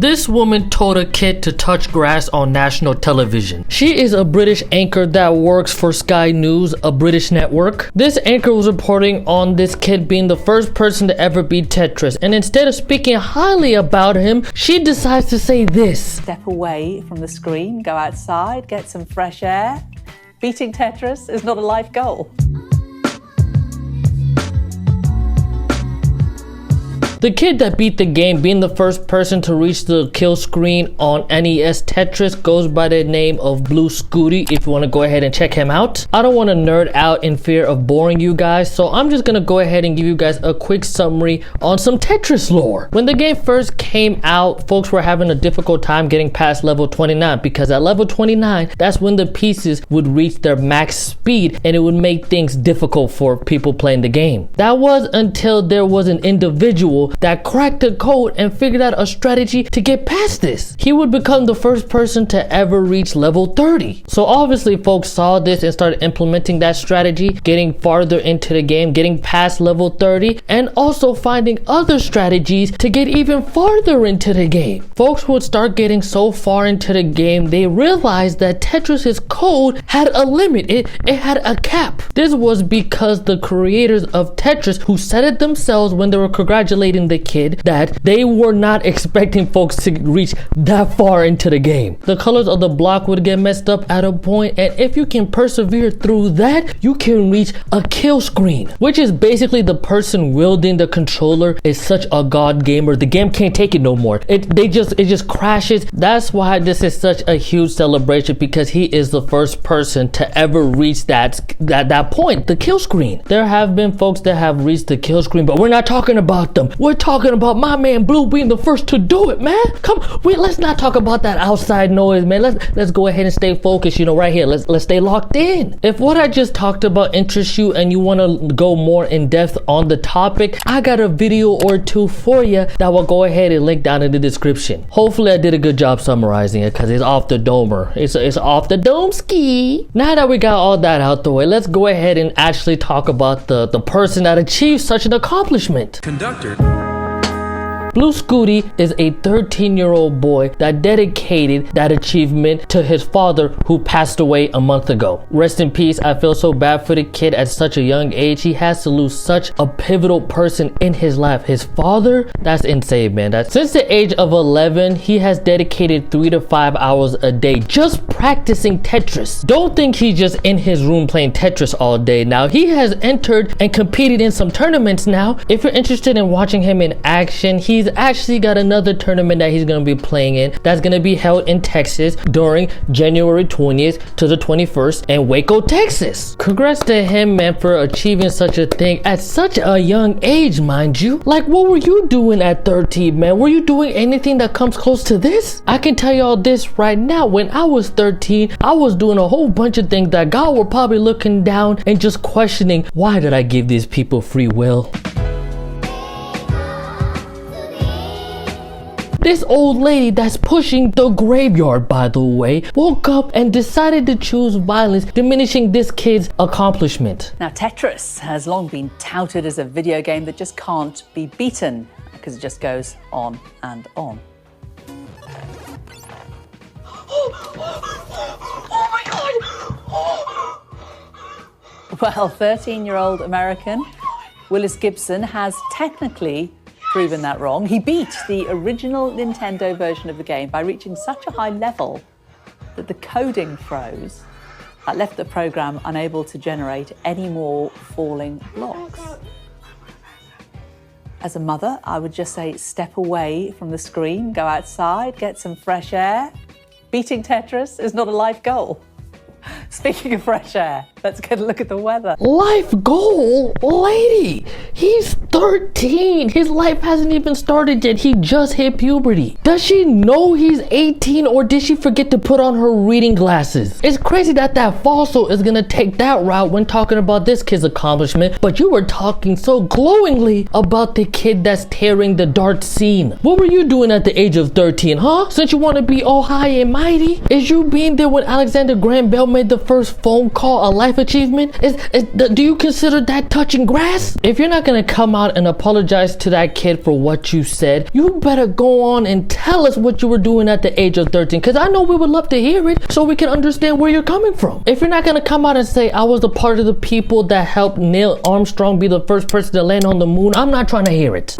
This woman told a kid to touch grass on national television. She is a British anchor that works for Sky News, a British network. This anchor was reporting on this kid being the first person to ever beat Tetris, and instead of speaking highly about him, she decides to say this. Step away from the screen, go outside, get some fresh air. Beating Tetris is not a life goal. The kid that beat the game, being the first person to reach the kill screen on NES Tetris, goes by the name of Blue Scuti, if you want to go ahead and check him out. I don't want to nerd out in fear of boring you guys, so I'm just going to go ahead and give you guys a quick summary on some Tetris lore. When the game first came out, folks were having a difficult time getting past level 29, because at level 29, that's when the pieces would reach their max speed, and it would make things difficult for people playing the game. That was until there was an individual that cracked the code and figured out a strategy to get past this. He would become the first person to ever reach level 30. So obviously folks saw this and started implementing that strategy, getting farther into the game, getting past level 30, and also finding other strategies to get even farther into the game. Folks would start getting so far into the game, they realized that Tetris's code had a limit. It had a cap. This was because the creators of Tetris, who said it themselves when they were congratulating the kid, that they were not expecting folks to reach that far into the game. The colors of the block would get messed up at a point, and if you can persevere through that, you can reach a kill screen, which is basically the person wielding the controller is such a god gamer, the game can't take it no more. It just crashes. That's why this is such a huge celebration, because he is the first person to ever reach that point, the kill screen. There have been folks that have reached the kill screen, but we're not talking about them. We're talking about my man Blue being the first to do it, man. Let's not talk about that outside noise, man. Let's go ahead and stay focused, right here. Let's stay locked in. If what I just talked about interests you and you want to go more in depth on the topic, I got a video or two for you that will go ahead and link down in the description. Hopefully I did a good job summarizing it, because it's off the domer. It's off the dome ski. Now that we got all that out the way, let's go ahead and actually talk about the person that achieved such an accomplishment. Conductor. Blue Scuti is a 13-year-old boy that dedicated that achievement to his father, who passed away a month ago. Rest in peace. I feel so bad for the kid at such a young age. He has to lose such a pivotal person in his life. His father, that's insane, man. Since the age of 11, he has dedicated 3 to 5 hours a day just practicing Tetris. Don't think he's just in his room playing Tetris all day. Now, he has entered and competed in some tournaments now. If you're interested in watching him in action, he's actually got another tournament that he's going to be playing in that's going to be held in Texas during January 20th to the 21st in Waco, Texas. Congrats to him, man, for achieving such a thing at such a young age, mind you. Like, what were you doing at 13, man? Were you doing anything that comes close to this? I can tell y'all this right now. When I was 13, I was doing a whole bunch of things that God were probably looking down and just questioning, why did I give these people free will? This old lady that's pushing the graveyard, by the way, woke up and decided to choose violence, diminishing this kid's accomplishment. Now, Tetris has long been touted as a video game that just can't be beaten, because it just goes on and on. Oh my God! Well, 13-year-old American Willis Gibson has technically proven that wrong. He beat the original Nintendo version of the game by reaching such a high level that the coding froze. That left the program unable to generate any more falling blocks. As a mother, I would just say step away from the screen, go outside, get some fresh air. Beating Tetris is not a life goal. Speaking of fresh air, let's get a look at the weather. Life goal? Lady, he's 13. His life hasn't even started yet. He just hit puberty. Does she know he's 18, or did she forget to put on her reading glasses? It's crazy that fossil is gonna take that route when talking about this kid's accomplishment, but you were talking so glowingly about the kid that's tearing the dart scene. What were you doing at the age of 13, huh? Since you want to be all high and mighty? Is you being there when Alexander Graham Bell made the first phone call a life achievement? Do you consider that touching grass? If you're not gonna come out and apologize to that kid for what you said, you better go on and tell us what you were doing at the age of 13, because I know we would love to hear it so we can understand where you're coming from. If you're not gonna come out and say, I was a part of the people that helped Neil Armstrong be the first person to land on the moon, I'm not trying to hear it.